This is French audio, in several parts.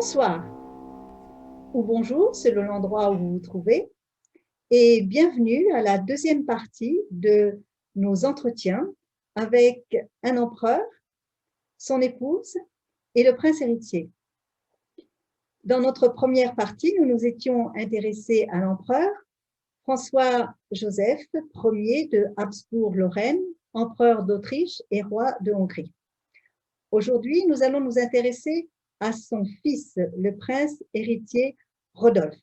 Bonsoir ou bonjour selon l'endroit où vous vous trouvez et bienvenue à la deuxième partie de nos entretiens avec un empereur, son épouse et le prince héritier. Dans notre première partie, nous nous étions intéressés à l'empereur François-Joseph Ier de Habsbourg-Lorraine, empereur d'Autriche et roi de Hongrie. Aujourd'hui, nous allons nous intéresser à son fils, le prince héritier Rodolphe.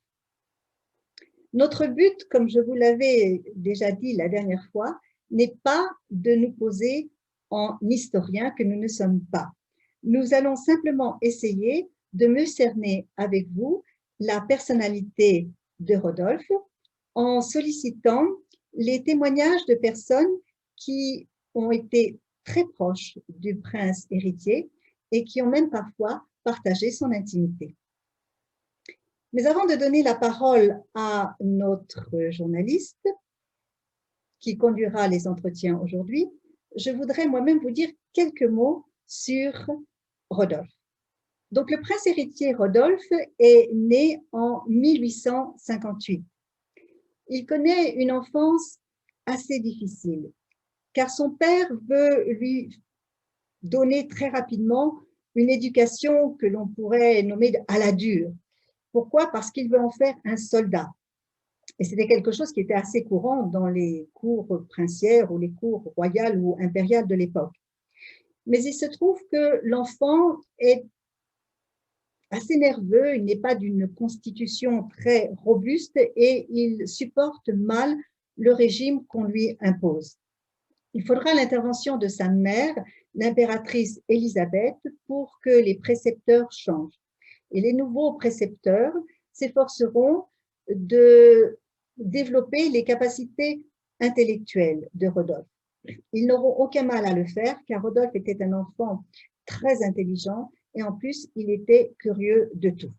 Notre but, comme je vous l'avais déjà dit la dernière fois, n'est pas de nous poser en historien que nous ne sommes pas. Nous allons simplement essayer de mieux cerner avec vous la personnalité de Rodolphe en sollicitant les témoignages de personnes qui ont été très proches du prince héritier et qui ont même parfois partagé son intimité. Mais avant de donner la parole à notre journaliste qui conduira les entretiens aujourd'hui, je voudrais moi-même vous dire quelques mots sur Rodolphe. Donc, le prince héritier Rodolphe est né en 1858. Il connaît une enfance assez difficile, car son père veut lui donner très rapidement une éducation que l'on pourrait nommer à la dure. Pourquoi? Parce qu'il veut en faire un soldat. Et c'était quelque chose qui était assez courant dans les cours princières ou les cours royales ou impériales de l'époque. Mais il se trouve que l'enfant est assez nerveux, il n'est pas d'une constitution très robuste et il supporte mal le régime qu'on lui impose. Il faudra l'intervention de sa mère, l'impératrice Élisabeth, pour que les précepteurs changent. Et les nouveaux précepteurs s'efforceront de développer les capacités intellectuelles de Rodolphe. Ils n'auront aucun mal à le faire, car Rodolphe était un enfant très intelligent et en plus, il était curieux de tout.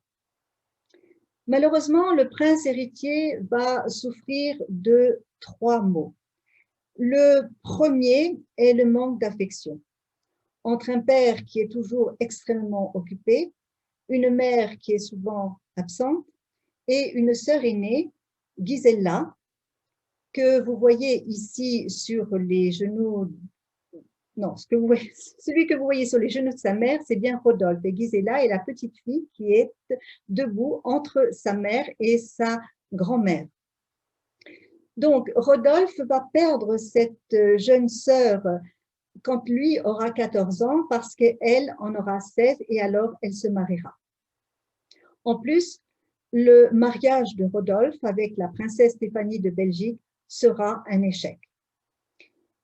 Malheureusement, le prince héritier va souffrir de 3 maux. Le premier est le manque d'affection. Entre un père qui est toujours extrêmement occupé, une mère qui est souvent absente et une sœur aînée, Gisela, que vous voyez ici sur les genoux, non, celui que vous voyez sur les genoux de sa mère, c'est bien Rodolphe. Et Gisela est la petite fille qui est debout entre sa mère et sa grand-mère. Donc, Rodolphe va perdre cette jeune sœur quand lui aura 14 ans parce qu'elle en aura 16 et alors elle se mariera. En plus, le mariage de Rodolphe avec la princesse Stéphanie de Belgique sera un échec.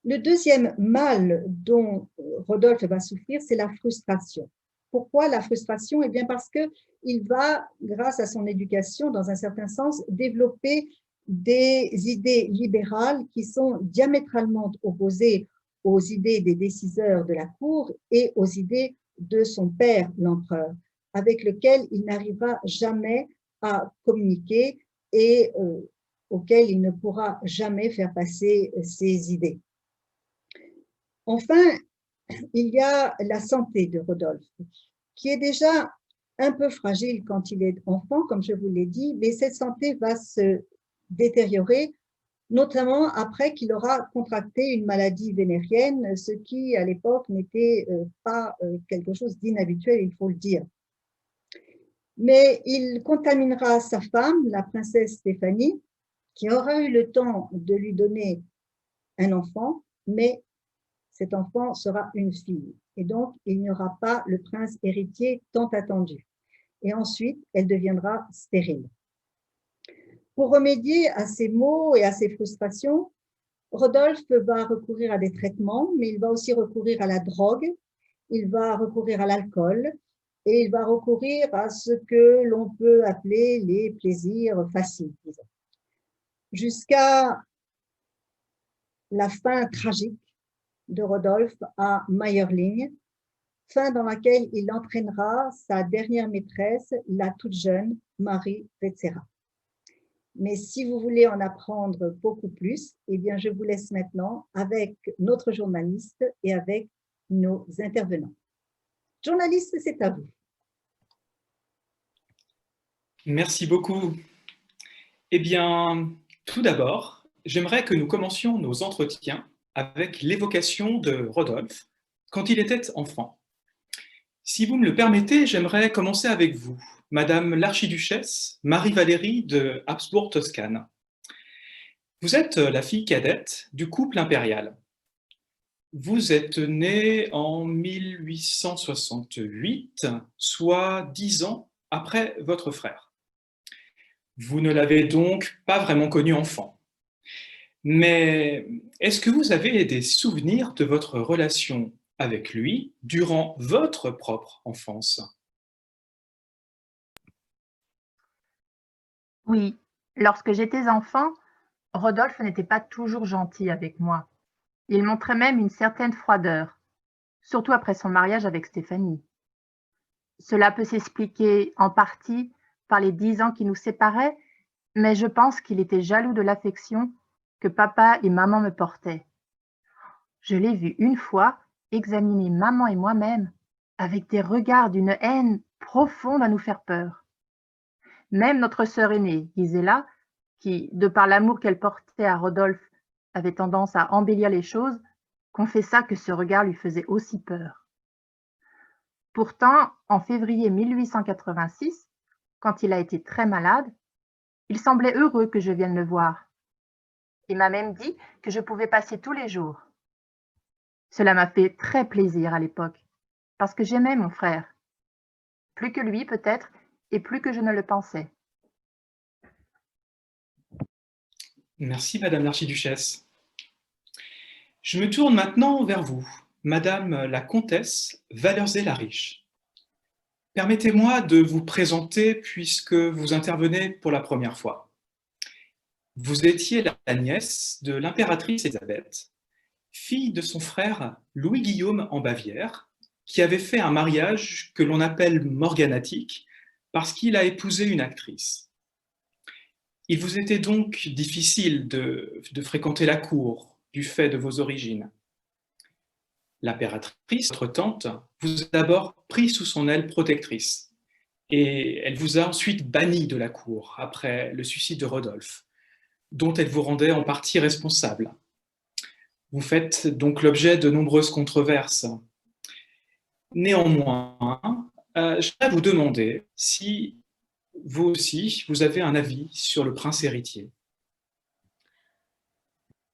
Le deuxième mal dont Rodolphe va souffrir, c'est la frustration. Pourquoi la frustration? Eh bien parce qu'il va, grâce à son éducation, dans un certain sens, développer des idées libérales qui sont diamétralement opposées aux idées des décideurs de la cour et aux idées de son père, l'empereur, avec lequel il n'arrivera jamais à communiquer et auquel il ne pourra jamais faire passer ses idées. Enfin, il y a la santé de Rodolphe, qui est déjà un peu fragile quand il est enfant, comme je vous l'ai dit, mais cette santé va se détériorer, notamment après qu'il aura contracté une maladie vénérienne, ce qui, à l'époque, n'était pas quelque chose d'inhabituel, il faut le dire. Mais il contaminera sa femme, la princesse Stéphanie, qui aura eu le temps de lui donner un enfant, mais cet enfant sera une fille. Et donc, il n'y aura pas le prince héritier tant attendu. Et ensuite, elle deviendra stérile. Pour remédier à ces maux et à ces frustrations, Rodolphe va recourir à des traitements, mais il va aussi recourir à la drogue, il va recourir à l'alcool et il va recourir à ce que l'on peut appeler les plaisirs faciles, disons. Jusqu'à la fin tragique de Rodolphe à Mayerling, fin dans laquelle il entraînera sa dernière maîtresse, la toute jeune Marie Vetsera. Mais si vous voulez en apprendre beaucoup plus, eh bien, je vous laisse maintenant avec notre journaliste et avec nos intervenants. Journaliste, c'est à vous. Merci beaucoup. Eh bien, tout d'abord, j'aimerais que nous commencions nos entretiens avec l'évocation de Rodolphe quand il était enfant. Si vous me le permettez, j'aimerais commencer avec vous, Madame l'archiduchesse Marie-Valérie de Habsbourg-Toscane. Vous êtes la fille cadette du couple impérial. Vous êtes née en 1868, soit 10 ans après votre frère. Vous ne l'avez donc pas vraiment connu enfant. Mais est-ce que vous avez des souvenirs de votre relation avec lui durant votre propre enfance? Oui, lorsque j'étais enfant, Rodolphe n'était pas toujours gentil avec moi. Il montrait même une certaine froideur, surtout après son mariage avec Stéphanie. Cela peut s'expliquer en partie par les 10 ans qui nous séparaient, mais je pense qu'il était jaloux de l'affection que papa et maman me portaient. Je l'ai vu une fois examiner maman et moi-même avec des regards d'une haine profonde à nous faire peur. Même notre sœur aînée, Gisela, qui, de par l'amour qu'elle portait à Rodolphe, avait tendance à embellir les choses, confessa que ce regard lui faisait aussi peur. Pourtant, en février 1886, quand il a été très malade, il semblait heureux que je vienne le voir. Il m'a même dit que je pouvais passer tous les jours. Cela m'a fait très plaisir à l'époque, parce que j'aimais mon frère, plus que lui peut-être, et plus que je ne le pensais. Merci, Madame l'archiduchesse. Je me tourne maintenant vers vous, Madame la comtesse Valerzay-la-Riche. Permettez-moi de vous présenter puisque vous intervenez pour la première fois. Vous étiez la nièce de l'impératrice Élisabeth, fille de son frère Louis-Guillaume en Bavière, qui avait fait un mariage que l'on appelle morganatique parce qu'il a épousé une actrice. Il vous était donc difficile de fréquenter la cour du fait de vos origines. L'impératrice, votre tante, vous a d'abord pris sous son aile protectrice et elle vous a ensuite banni de la cour après le suicide de Rodolphe, dont elle vous rendait en partie responsable. Vous faites donc l'objet de nombreuses controverses. Néanmoins, je voudrais vous demander si vous aussi, vous avez un avis sur le prince héritier.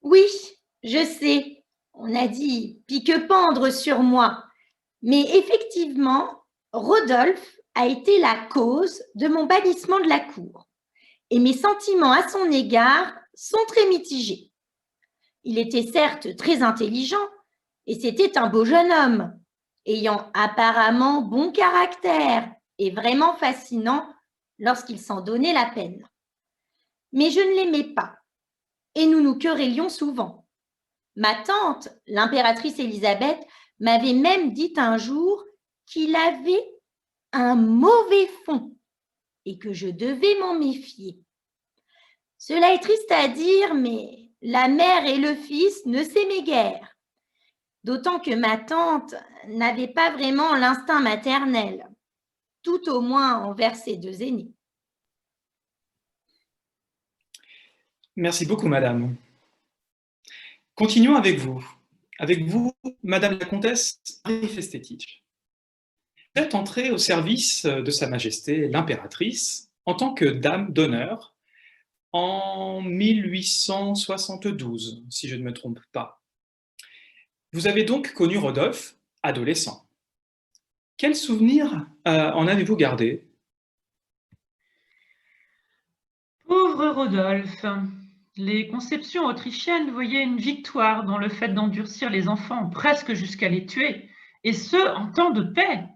Oui, je sais, on a dit pique-pendre sur moi, mais effectivement, Rodolphe a été la cause de mon bannissement de la cour, et mes sentiments à son égard sont très mitigés. Il était certes très intelligent, et c'était un beau jeune homme, ayant apparemment bon caractère et vraiment fascinant lorsqu'il s'en donnait la peine. Mais je ne l'aimais pas, et nous nous querellions souvent. Ma tante, l'impératrice Élisabeth, m'avait même dit un jour qu'il avait un mauvais fond et que je devais m'en méfier. Cela est triste à dire, mais la mère et le fils ne s'aimaient guère, d'autant que ma tante n'avait pas vraiment l'instinct maternel, tout au moins envers ses deux aînés. Merci beaucoup, madame. Continuons avec vous. Avec vous, madame la comtesse Marie Festetich. Vous êtes entrée au service de Sa Majesté l'impératrice en tant que dame d'honneur en 1872, si je ne me trompe pas. Vous avez donc connu Rodolphe, adolescent. Quel souvenir en avez-vous gardé? Pauvre Rodolphe! Les conceptions autrichiennes voyaient une victoire dans le fait d'endurcir les enfants presque jusqu'à les tuer, et ce, en temps de paix.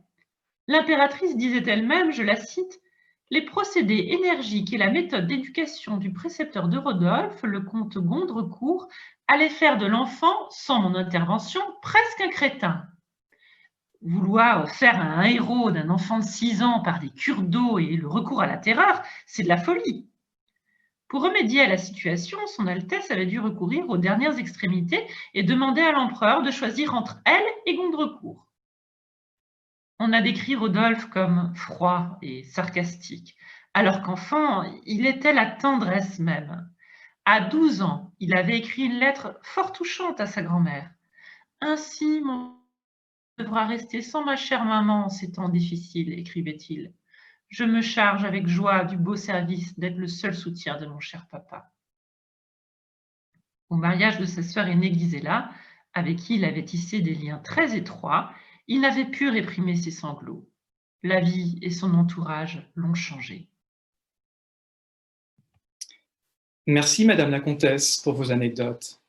L'impératrice disait elle-même, je la cite, « Les procédés énergiques et la méthode d'éducation du précepteur de Rodolphe, le comte Gondrecourt, allaient faire de l'enfant, sans mon intervention, presque un crétin. » Vouloir faire un héros d'un enfant de 6 ans par des cures d'eau et le recours à la terreur, c'est de la folie. Pour remédier à la situation, son Altesse avait dû recourir aux dernières extrémités et demander à l'empereur de choisir entre elle et Gondrecourt. On a décrit Rodolphe comme froid et sarcastique, alors qu'enfant, il était la tendresse même. À 12 ans, il avait écrit une lettre fort touchante à sa grand-mère. « Ainsi, mon devra rester sans ma chère maman en ces temps difficiles, » écrivait-il. « Je me charge avec joie du beau service d'être le seul soutien de mon cher papa. » Au mariage de sa sœur aînée Gisela, avec qui il avait tissé des liens très étroits, il n'avait pu réprimer ses sanglots. La vie et son entourage l'ont changé. Merci, Madame la Comtesse, pour vos anecdotes.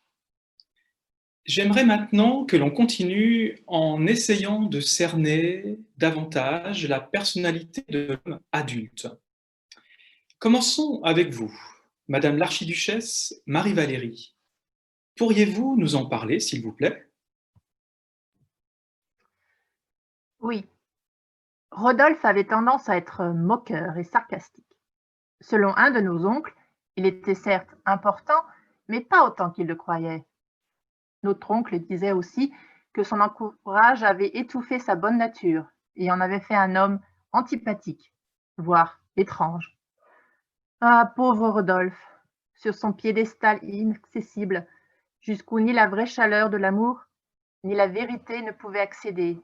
J'aimerais maintenant que l'on continue en essayant de cerner davantage la personnalité de l'homme adulte. Commençons avec vous, Madame l'archiduchesse Marie-Valérie. Pourriez-vous nous en parler, s'il vous plaît? Oui, Rodolphe avait tendance à être moqueur et sarcastique. Selon un de nos oncles, il était certes important, mais pas autant qu'il le croyait. Notre oncle disait aussi que son encourage avait étouffé sa bonne nature et en avait fait un homme antipathique, voire étrange. Ah, pauvre Rodolphe, sur son piédestal inaccessible, jusqu'où ni la vraie chaleur de l'amour, ni la vérité ne pouvaient accéder,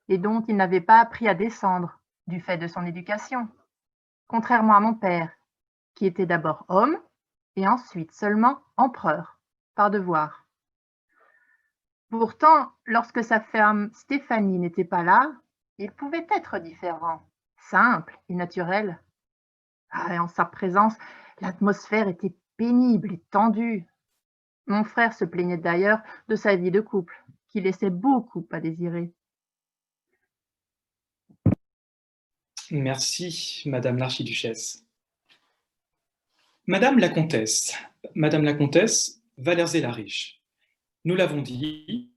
et dont il n'avait pas appris à descendre du fait de son éducation, contrairement à mon père, qui était d'abord homme et ensuite seulement empereur, par devoir. Pourtant, lorsque sa femme Stéphanie n'était pas là, il pouvait être différent, simple et naturel. Ah, et en sa présence, l'atmosphère était pénible et tendue. Mon frère se plaignait d'ailleurs de sa vie de couple, qui laissait beaucoup à désirer. Merci, Madame l'archiduchesse. Madame la Comtesse Valerzé-la-Riche, nous l'avons dit,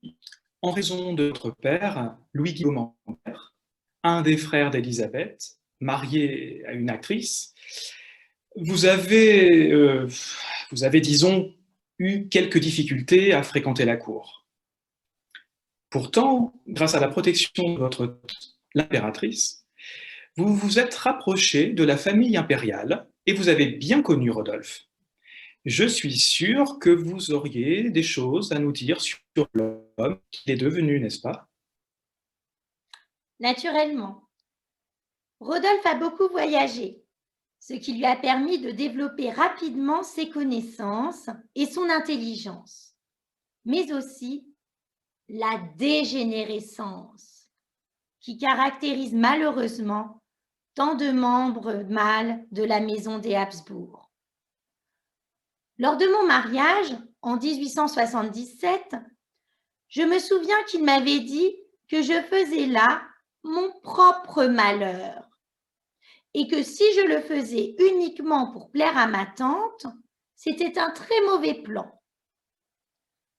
en raison de votre père, Louis-Guillaume Ampère, un des frères d'Élisabeth, marié à une actrice, vous avez, disons, eu quelques difficultés à fréquenter la cour. Pourtant, grâce à la protection de votre l'impératrice, vous vous êtes rapproché de la famille impériale et vous avez bien connu Rodolphe. Je suis sûr que vous auriez des choses à nous dire sur l'homme qu'il est devenu, n'est-ce pas? Naturellement. Rodolphe a beaucoup voyagé, ce qui lui a permis de développer rapidement ses connaissances et son intelligence, mais aussi la dégénérescence qui caractérise malheureusement tant de membres mâles de la maison des Habsbourg. Lors de mon mariage, en 1877, je me souviens qu'il m'avait dit que je faisais là mon propre malheur et que si je le faisais uniquement pour plaire à ma tante, c'était un très mauvais plan.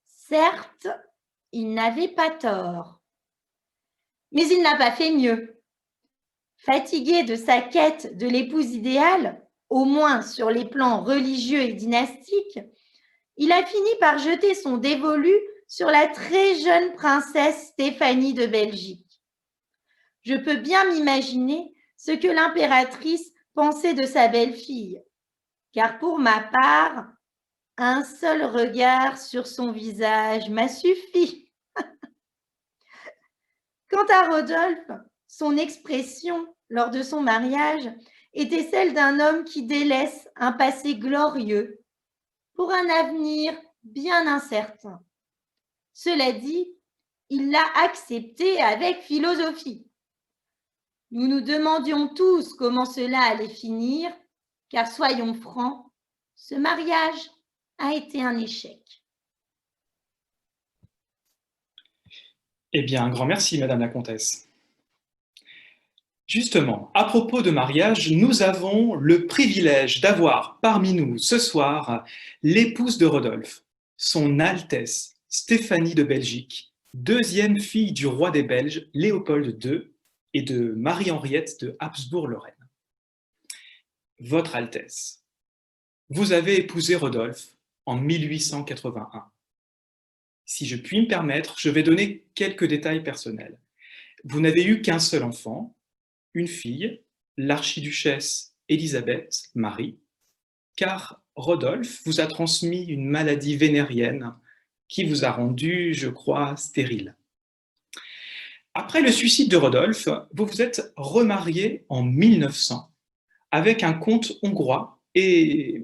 Certes, il n'avait pas tort, mais il n'a pas fait mieux. Fatigué de sa quête de l'épouse idéale, au moins sur les plans religieux et dynastiques, il a fini par jeter son dévolu sur la très jeune princesse Stéphanie de Belgique. Je peux bien m'imaginer ce que l'impératrice pensait de sa belle-fille, car pour ma part, un seul regard sur son visage m'a suffi. Quant à Rodolphe, son expression lors de son mariage était celle d'un homme qui délaisse un passé glorieux pour un avenir bien incertain. Cela dit, il l'a accepté avec philosophie. Nous nous demandions tous comment cela allait finir, car soyons francs, ce mariage a été un échec. Eh bien, un grand merci, Madame la Comtesse. Justement, à propos de mariage, nous avons le privilège d'avoir parmi nous ce soir l'épouse de Rodolphe, son Altesse Stéphanie de Belgique, deuxième fille du roi des Belges Léopold II et de Marie-Henriette de Habsbourg-Lorraine. Votre Altesse, vous avez épousé Rodolphe en 1881. Si je puis me permettre, je vais donner quelques détails personnels. Vous n'avez eu qu'un seul enfant, une fille, l'archiduchesse Élisabeth, Marie, car Rodolphe vous a transmis une maladie vénérienne qui vous a rendu, je crois, stérile. Après le suicide de Rodolphe, vous vous êtes remarié en 1900 avec un comte hongrois et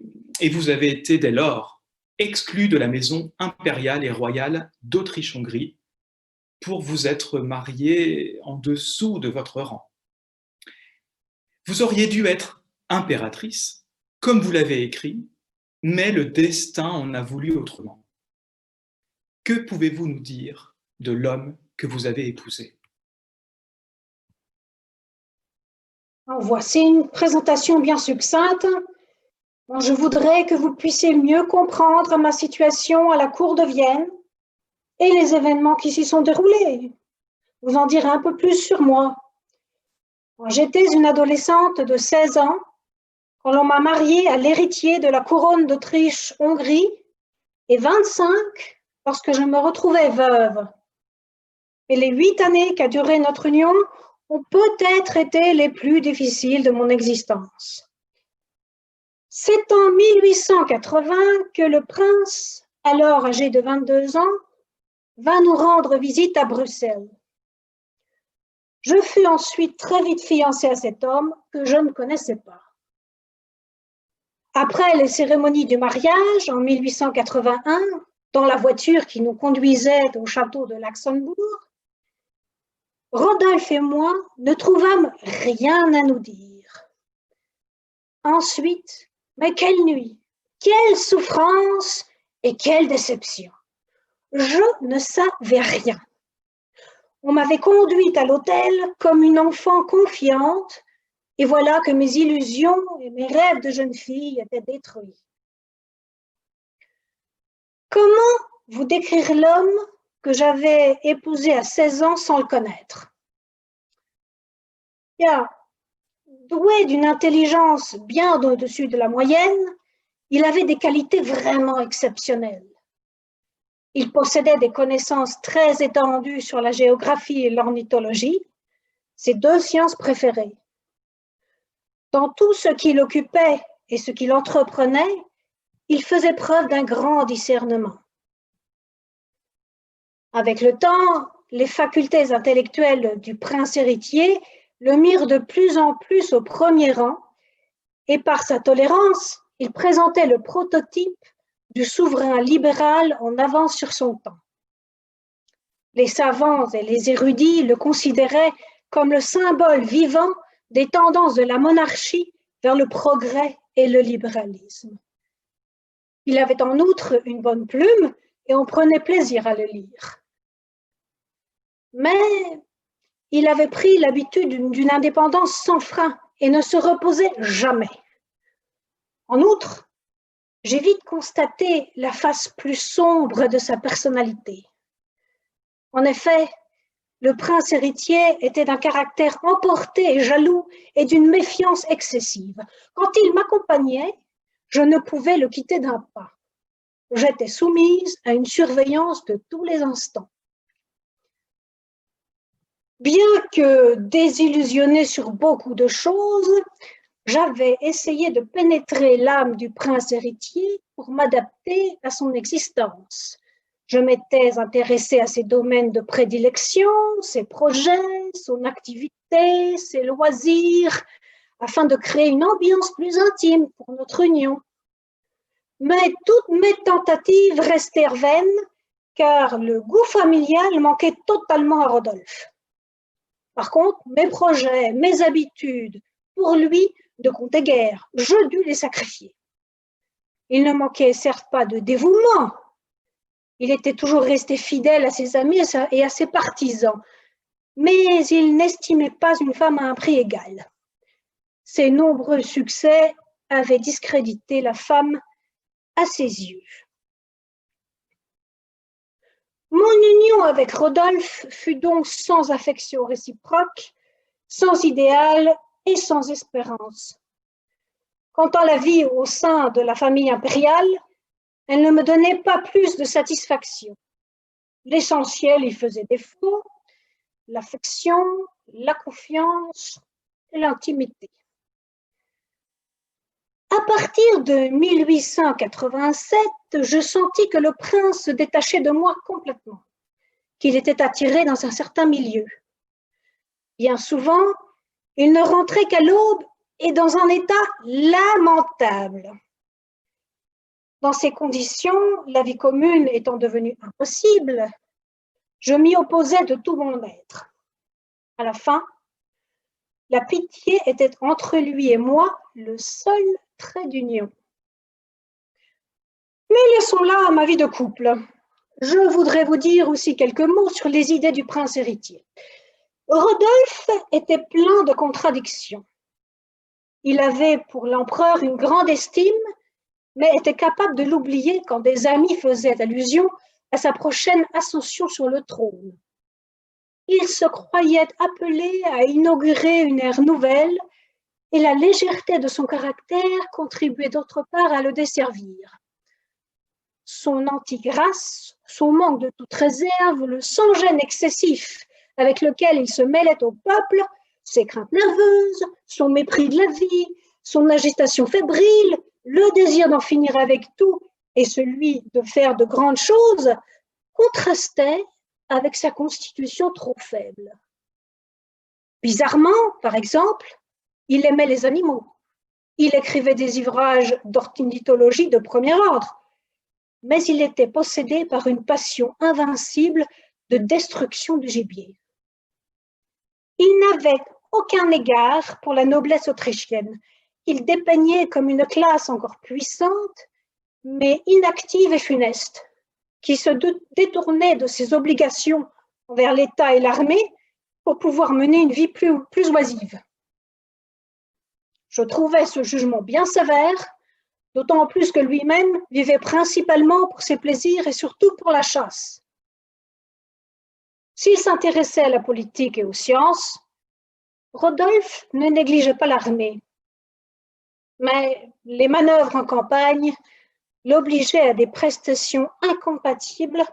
vous avez été dès lors exclu de la maison impériale et royale d'Autriche-Hongrie pour vous être marié en dessous de votre rang. Vous auriez dû être impératrice, comme vous l'avez écrit, mais le destin en a voulu autrement. Que pouvez-vous nous dire de l'homme que vous avez épousé? Voici une présentation bien succincte. Je voudrais que vous puissiez mieux comprendre ma situation à la cour de Vienne et les événements qui s'y sont déroulés. Vous en direz un peu plus sur moi. J'étais une adolescente de 16 ans quand l'on m'a mariée à l'héritier de la couronne d'Autriche-Hongrie et 25 lorsque je me retrouvais veuve. Et les 8 années qu'a duré notre union ont peut-être été les plus difficiles de mon existence. C'est en 1880 que le prince, alors âgé de 22 ans, vint nous rendre visite à Bruxelles. Je fus ensuite très vite fiancée à cet homme que je ne connaissais pas. Après les cérémonies du mariage en 1881, dans la voiture qui nous conduisait au château de Laxenbourg, Rodolphe et moi ne trouvâmes rien à nous dire. Ensuite, mais quelle nuit, quelle souffrance et quelle déception. Je ne savais rien. On m'avait conduite à l'hôtel comme une enfant confiante, et voilà que mes illusions et mes rêves de jeune fille étaient détruits. Comment vous décrire l'homme que j'avais épousé à 16 ans sans le connaître? Bien, doué d'une intelligence bien au-dessus de la moyenne, il avait des qualités vraiment exceptionnelles. Il possédait des connaissances très étendues sur la géographie et l'ornithologie, ses 2 sciences préférées. Dans tout ce qui l'occupait et ce qu'il entreprenait, il faisait preuve d'un grand discernement. Avec le temps, les facultés intellectuelles du prince héritier le mirent de plus en plus au premier rang, et par sa tolérance, il présentait le prototype du souverain libéral en avance sur son temps. Les savants et les érudits le considéraient comme le symbole vivant des tendances de la monarchie vers le progrès et le libéralisme. Il avait en outre une bonne plume et on prenait plaisir à le lire. Mais il avait pris l'habitude d'une indépendance sans frein et ne se reposait jamais. En outre, j'ai vite constaté la face plus sombre de sa personnalité. En effet, le prince héritier était d'un caractère emporté et jaloux et d'une méfiance excessive. Quand il m'accompagnait, je ne pouvais le quitter d'un pas. J'étais soumise à une surveillance de tous les instants. Bien que désillusionnée sur beaucoup de choses, j'avais essayé de pénétrer l'âme du prince héritier pour m'adapter à son existence. Je m'étais intéressée à ses domaines de prédilection, ses projets, son activité, ses loisirs, afin de créer une ambiance plus intime pour notre union. Mais toutes mes tentatives restèrent vaines, car le goût familial manquait totalement à Rodolphe. Par contre, mes projets, mes habitudes, pour lui, ne comptaient guère. Je dus les sacrifier. Il ne manquait certes pas de dévouement. Il était toujours resté fidèle à ses amis et à ses partisans, mais il n'estimait pas une femme à un prix égal. Ses nombreux succès avaient discrédité la femme à ses yeux. Mon union avec Rodolphe fut donc sans affection réciproque, sans idéal et sans espérance. Quant à la vie au sein de la famille impériale, elle ne me donnait pas plus de satisfaction. L'essentiel y faisait défaut, l'affection, la confiance et l'intimité. À partir de 1887, je sentis que le prince se détachait de moi complètement, qu'il était attiré dans un certain milieu. Bien souvent, il ne rentrait qu'à l'aube et dans un état lamentable. Dans ces conditions, la vie commune étant devenue impossible, je m'y opposais de tout mon être. À la fin, la pitié était entre lui et moi le seul trait d'union. Mais laissons là ma vie de couple. Je voudrais vous dire aussi quelques mots sur les idées du prince héritier. Rodolphe était plein de contradictions. Il avait pour l'empereur une grande estime, mais était capable de l'oublier quand des amis faisaient allusion à sa prochaine ascension sur le trône. Il se croyait appelé à inaugurer une ère nouvelle et la légèreté de son caractère contribuait d'autre part à le desservir. Son antigrâce, son manque de toute réserve, le sans-gêne excessif avec lequel il se mêlait au peuple, ses craintes nerveuses, son mépris de la vie, son agitation fébrile, le désir d'en finir avec tout et celui de faire de grandes choses contrastaient avec sa constitution trop faible. Bizarrement, par exemple, il aimait les animaux. Il écrivait des ouvrages d'ornithologie de premier ordre, mais il était possédé par une passion invincible de destruction du gibier. Il n'avait aucun égard pour la noblesse autrichienne. Il dépeignait comme une classe encore puissante, mais inactive et funeste, qui se détournait de ses obligations envers l'État et l'armée pour pouvoir mener une vie plus oisive. Je trouvais ce jugement bien sévère, d'autant plus que lui-même vivait principalement pour ses plaisirs et surtout pour la chasse. S'il s'intéressait à la politique et aux sciences, Rodolphe ne négligeait pas l'armée. Mais les manœuvres en campagne l'obligeaient à des prestations incompatibles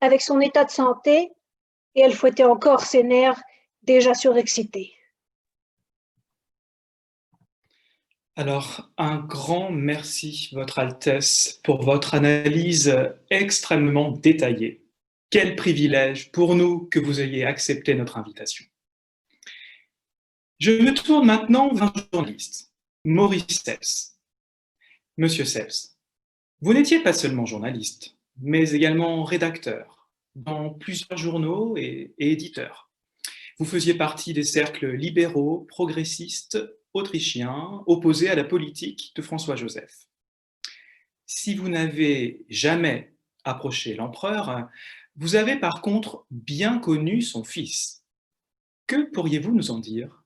avec son état de santé et elle fouettait encore ses nerfs déjà surexcités. Alors, un grand merci, Votre Altesse, pour votre analyse extrêmement détaillée. Quel privilège pour nous que vous ayez accepté notre invitation. Je me tourne maintenant vers un journaliste, Maurice Seps. Monsieur Seps, vous n'étiez pas seulement journaliste, mais également rédacteur dans plusieurs journaux et éditeurs. Vous faisiez partie des cercles libéraux, progressistes, autrichiens, opposés à la politique de François-Joseph. Si vous n'avez jamais approché l'empereur, vous avez par contre bien connu son fils. Que pourriez-vous nous en dire ?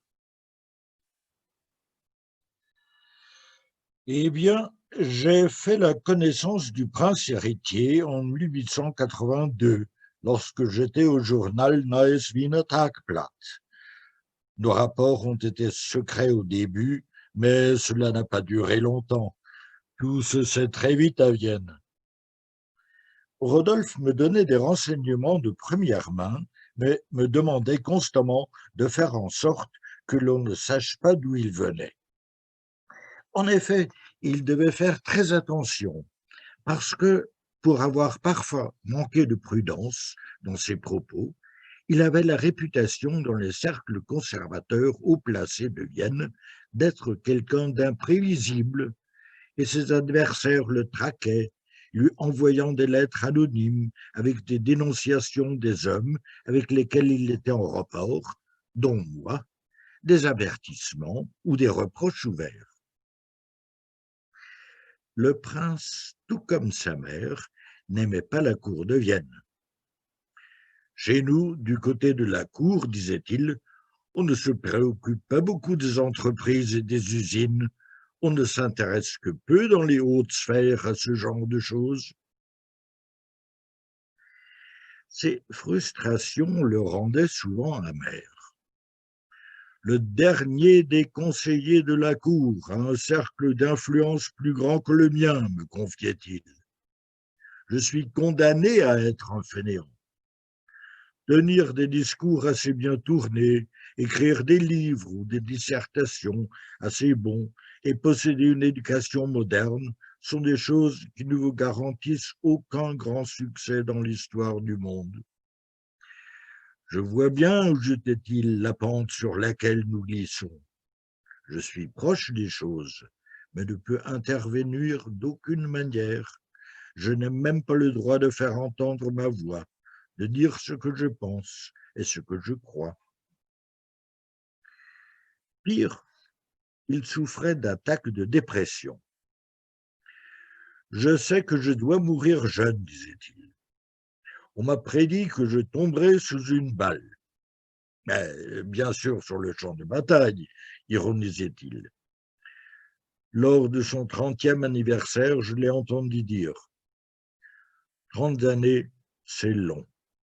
Eh bien, j'ai fait la connaissance du prince héritier en 1882, lorsque j'étais au journal Neues Wiener Tagblatt. Nos rapports ont été secrets au début, mais cela n'a pas duré longtemps. Tout se sait très vite à Vienne. Rodolphe me donnait des renseignements de première main, mais me demandait constamment de faire en sorte que l'on ne sache pas d'où il venait. En effet, il devait faire très attention, parce que, pour avoir parfois manqué de prudence dans ses propos, il avait la réputation dans les cercles conservateurs haut placés de Vienne d'être quelqu'un d'imprévisible, et ses adversaires le traquaient, lui envoyant des lettres anonymes avec des dénonciations des hommes avec lesquels il était en rapport, dont moi, des avertissements ou des reproches ouverts. Le prince, tout comme sa mère, n'aimait pas la cour de Vienne. Chez nous, du côté de la cour, disait-il, on ne se préoccupe pas beaucoup des entreprises et des usines, on ne s'intéresse que peu dans les hautes sphères à ce genre de choses. Ces frustrations le rendaient souvent amer. Le dernier des conseillers de la cour a un cercle d'influence plus grand que le mien, me confiait-il. Je suis condamné à être un fainéant. Tenir des discours assez bien tournés, écrire des livres ou des dissertations assez bons et posséder une éducation moderne sont des choses qui ne vous garantissent aucun grand succès dans l'histoire du monde. Je vois bien, ajoutait-il, la pente sur laquelle nous glissons. Je suis proche des choses, mais ne peux intervenir d'aucune manière. Je n'ai même pas le droit de faire entendre ma voix, de dire ce que je pense et ce que je crois. Pire, il souffrait d'attaques de dépression. Je sais que je dois mourir jeune, disait-il. On m'a prédit que je tomberais sous une balle. Mais bien sûr sur le champ de bataille, ironisait-il. Lors de son 30e anniversaire, je l'ai entendu dire « 30 années, c'est long,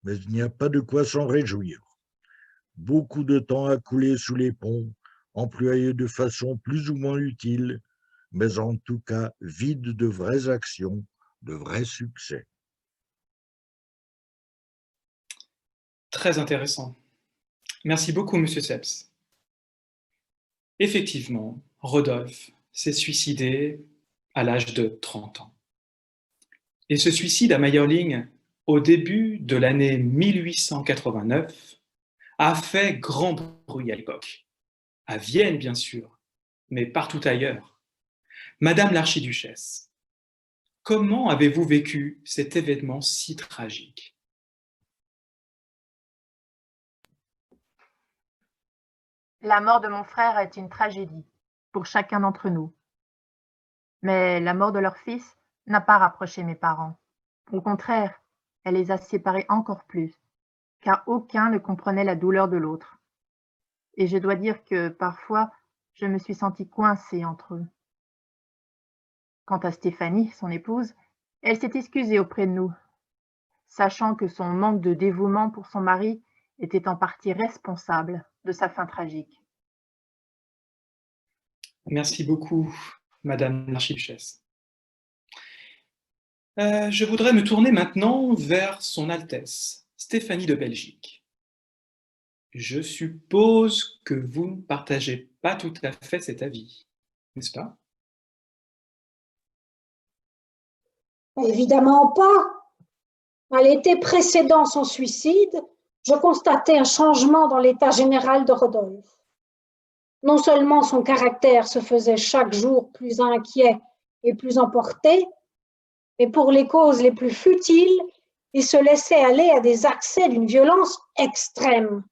mais il n'y a pas de quoi s'en réjouir. Beaucoup de temps a coulé sous les ponts, employé de façon plus ou moins utile, mais en tout cas vide de vraies actions, de vrais succès. » Très intéressant. Merci beaucoup, Monsieur Seps. Effectivement, Rodolphe s'est suicidé à l'âge de 30 ans. Et ce suicide à Mayerling, au début de l'année 1889, a fait grand bruit à l'époque. À Vienne, bien sûr, mais partout ailleurs. Madame l'archiduchesse, comment avez-vous vécu cet événement si tragique? La mort de mon frère est une tragédie pour chacun d'entre nous. Mais la mort de leur fils n'a pas rapproché mes parents. Au contraire, elle les a séparés encore plus, car aucun ne comprenait la douleur de l'autre. Et je dois dire que parfois, je me suis sentie coincée entre eux. Quant à Stéphanie, son épouse, elle s'est excusée auprès de nous, sachant que son manque de dévouement pour son mari était en partie responsable de sa fin tragique. Merci beaucoup, Madame l'archiduchesse. Je voudrais me tourner maintenant vers son Altesse, Stéphanie de Belgique. Je suppose que vous ne partagez pas tout à fait cet avis, n'est-ce pas? Évidemment pas. À l'été précédant son suicide, je constatais un changement dans l'état général de Rodolphe. Non seulement son caractère se faisait chaque jour plus inquiet et plus emporté, mais pour les causes les plus futiles, il se laissait aller à des accès d'une violence extrême.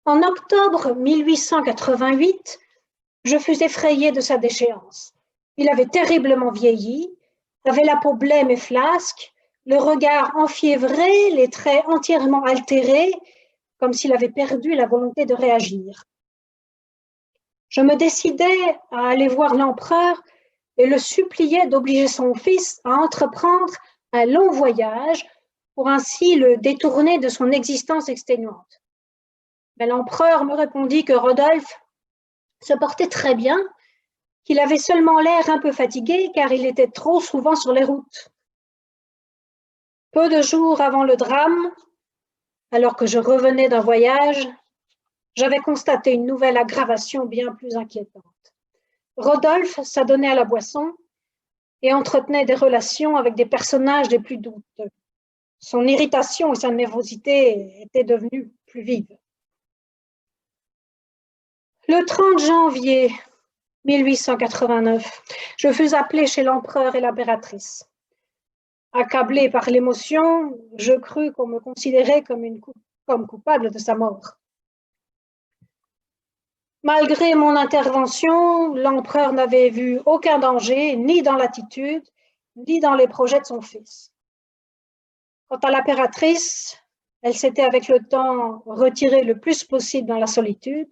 En octobre 1888, je fus effrayée de sa déchéance. Il avait terriblement vieilli, avait la peau blême et flasque, le regard enfiévré, les traits entièrement altérés, comme s'il avait perdu la volonté de réagir. Je me décidai à aller voir l'empereur et le suppliai d'obliger son fils à entreprendre un long voyage pour ainsi le détourner de son existence exténuante. Mais l'empereur me répondit que Rodolphe se portait très bien, qu'il avait seulement l'air un peu fatigué car il était trop souvent sur les routes. Peu de jours avant le drame, alors que je revenais d'un voyage, j'avais constaté une nouvelle aggravation bien plus inquiétante. Rodolphe s'adonnait à la boisson et entretenait des relations avec des personnages des plus douteux. Son irritation et sa nervosité étaient devenues plus vives. Le 30 janvier 1889, je fus appelée chez l'empereur et l'impératrice. Accablée par l'émotion, je crus qu'on me considérait comme coupable de sa mort. Malgré mon intervention, l'empereur n'avait vu aucun danger, ni dans l'attitude, ni dans les projets de son fils. Quant à l'impératrice, elle s'était avec le temps retirée le plus possible dans la solitude,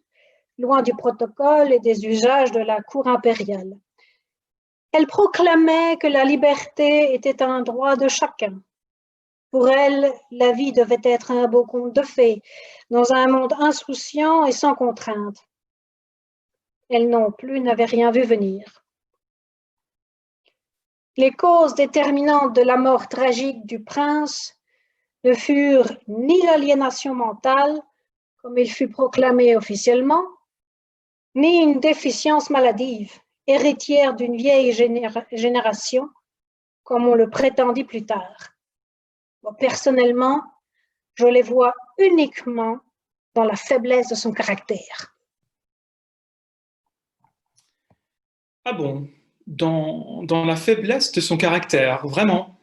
loin du protocole et des usages de la cour impériale. Elle proclamait que la liberté était un droit de chacun. Pour elle, la vie devait être un beau conte de fées, dans un monde insouciant et sans contrainte. Elle non plus n'avait rien vu venir. Les causes déterminantes de la mort tragique du prince ne furent ni l'aliénation mentale, comme il fut proclamé officiellement, ni une déficience maladive, héritière d'une vieille génération, comme on le prétendit plus tard. Moi, personnellement, je les vois uniquement dans la faiblesse de son caractère. Ah bon, dans la faiblesse de son caractère, vraiment?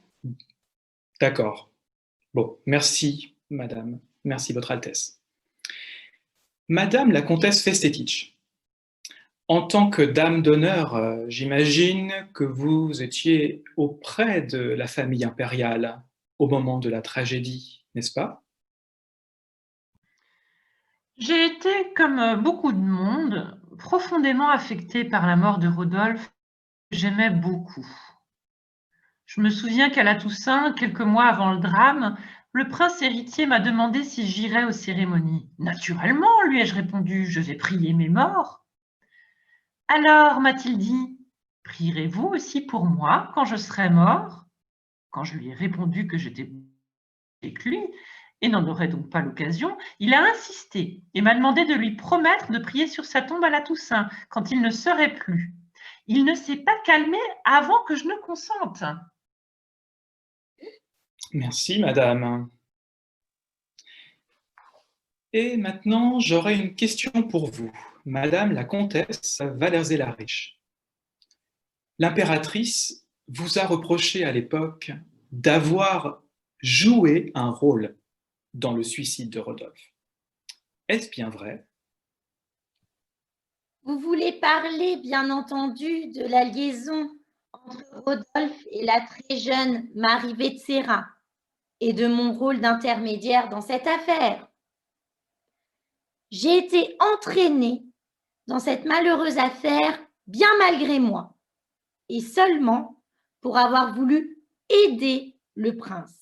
D'accord. Bon, merci, madame. Merci, votre Altesse. Madame la comtesse Festetich, en tant que dame d'honneur, j'imagine que vous étiez auprès de la famille impériale au moment de la tragédie, n'est-ce pas? J'ai été, comme beaucoup de monde, profondément affectée par la mort de Rodolphe, que j'aimais beaucoup. Je me souviens qu'à la Toussaint, quelques mois avant le drame, le prince héritier m'a demandé si j'irais aux cérémonies. Naturellement, lui ai-je répondu, je vais prier mes morts. Alors, m'a-t-il dit, prierez-vous aussi pour moi quand je serai mort? Quand je lui ai répondu que j'étais avec lui et n'en aurait donc pas l'occasion, il a insisté et m'a demandé de lui promettre de prier sur sa tombe à la Toussaint quand il ne serait plus. Il ne s'est pas calmé avant que je ne consente. Merci, madame. Et maintenant, j'aurais une question pour vous, madame la comtesse Valerzé-la-Riche. L'impératrice vous a reproché à l'époque d'avoir joué un rôle dans le suicide de Rodolphe. Est-ce bien vrai? Vous voulez parler, bien entendu, de la liaison entre Rodolphe et la très jeune Marie Vetsera et de mon rôle d'intermédiaire dans cette affaire. J'ai été entraînée dans cette malheureuse affaire bien malgré moi et seulement pour avoir voulu aider le prince,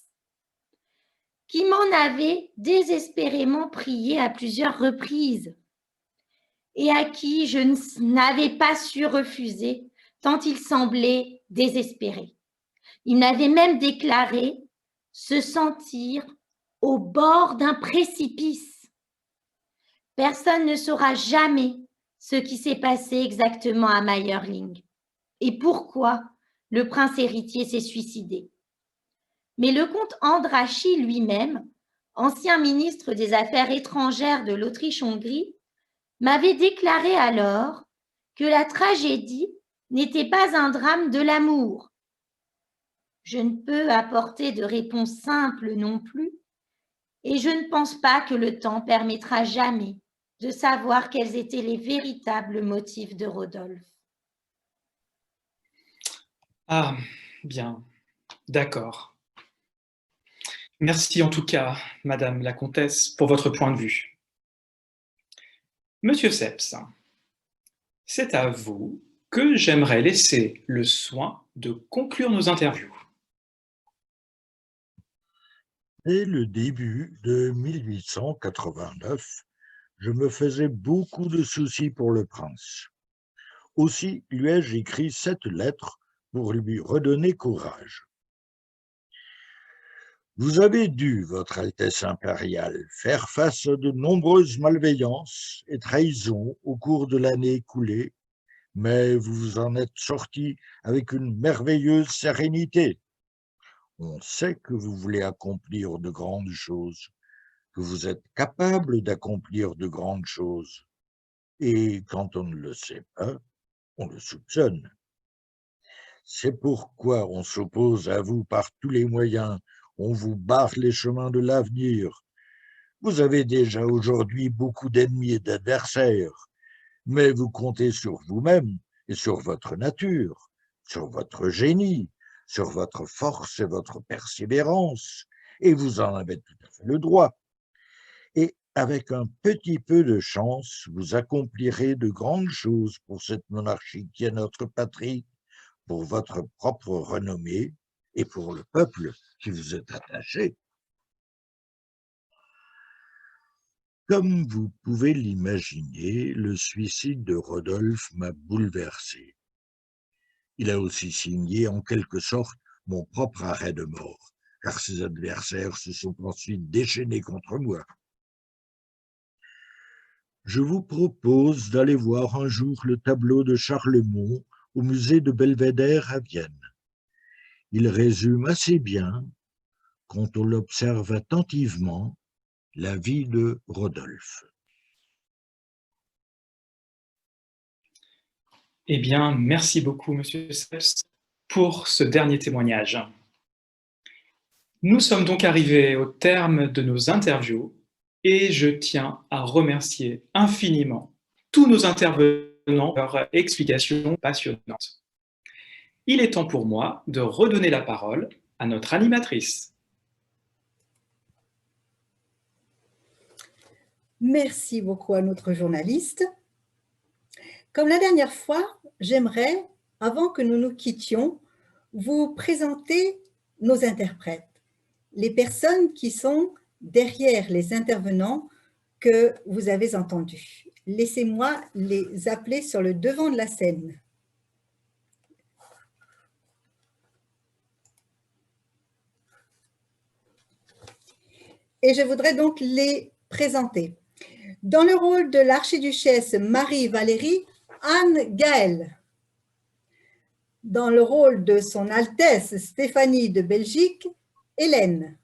qui m'en avait désespérément prié à plusieurs reprises et à qui je n'avais pas su refuser tant il semblait désespéré. Il m'avait même déclaré se sentir au bord d'un précipice. Personne ne saura jamais ce qui s'est passé exactement à Mayerling et pourquoi le prince héritier s'est suicidé. Mais le comte Andrassy lui-même, ancien ministre des Affaires étrangères de l'Autriche-Hongrie, m'avait déclaré alors que la tragédie n'était pas un drame de l'amour. Je ne peux apporter de réponse simple non plus, et je ne pense pas que le temps permettra jamais de savoir quels étaient les véritables motifs de Rodolphe. Ah, bien, d'accord. Merci en tout cas, madame la comtesse, pour votre point de vue. Monsieur Seps, c'est à vous que j'aimerais laisser le soin de conclure nos interviews. Dès le début de 1889, je me faisais beaucoup de soucis pour le prince. Aussi lui ai-je écrit cette lettre pour lui redonner courage. Vous avez dû, Votre Altesse impériale, faire face à de nombreuses malveillances et trahisons au cours de l'année écoulée, mais vous vous en êtes sorti avec une merveilleuse sérénité. On sait que vous voulez accomplir de grandes choses, que vous êtes capable d'accomplir de grandes choses. Et quand on ne le sait pas, on le soupçonne. C'est pourquoi on s'oppose à vous par tous les moyens, on vous barre les chemins de l'avenir. Vous avez déjà aujourd'hui beaucoup d'ennemis et d'adversaires, mais vous comptez sur vous-même et sur votre nature, sur votre génie, sur votre force et votre persévérance, et vous en avez tout à fait le droit. Et avec un petit peu de chance, vous accomplirez de grandes choses pour cette monarchie qui est notre patrie, pour votre propre renommée et pour le peuple qui vous est attaché. Comme vous pouvez l'imaginer, le suicide de Rodolphe m'a bouleversé. Il a aussi signé en quelque sorte mon propre arrêt de mort, car ses adversaires se sont ensuite déchaînés contre moi. Je vous propose d'aller voir un jour le tableau de Charlemont au musée de Belvédère à Vienne. Il résume assez bien, quand on l'observe attentivement, la vie de Rodolphe. Eh bien, merci beaucoup, Monsieur Seps, pour ce dernier témoignage. Nous sommes donc arrivés au terme de nos interviews et je tiens à remercier infiniment tous nos intervenants pour leurs explications passionnantes. Il est temps pour moi de redonner la parole à notre animatrice. Merci beaucoup à notre journaliste. Comme la dernière fois, j'aimerais, avant que nous nous quittions, vous présenter nos interprètes, les personnes qui sont derrière les intervenants que vous avez entendus. Laissez-moi les appeler sur le devant de la scène. Et je voudrais donc les présenter. Dans le rôle de l'archiduchesse Marie-Valérie, Anne Gaëlle. Dans le rôle de son Altesse Stéphanie de Belgique, Hélène.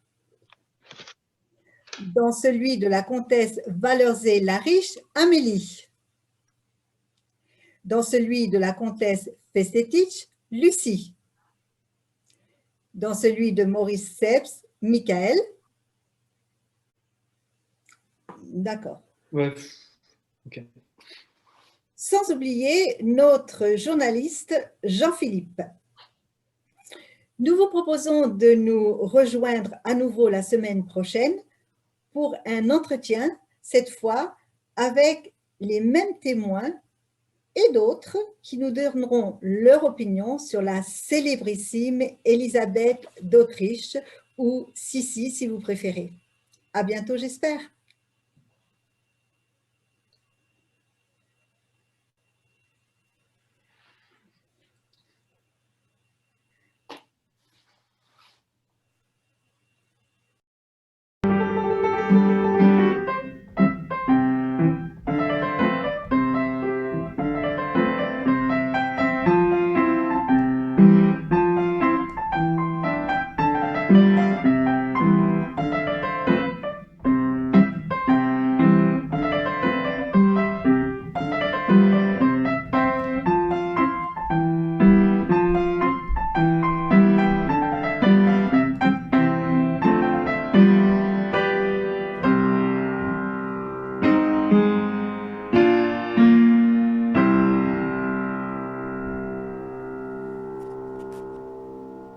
Dans celui de la comtesse Valerzay-Lariche, Amélie. Dans celui de la comtesse Festetich, Lucie. Dans celui de Maurice Seps, Michael. D'accord. Ouais. Ok. Sans oublier notre journaliste Jean-Philippe. Nous vous proposons de nous rejoindre à nouveau la semaine prochaine pour un entretien, cette fois avec les mêmes témoins et d'autres qui nous donneront leur opinion sur la célébrissime Élisabeth d'Autriche, ou Sissi si vous préférez. À bientôt, j'espère.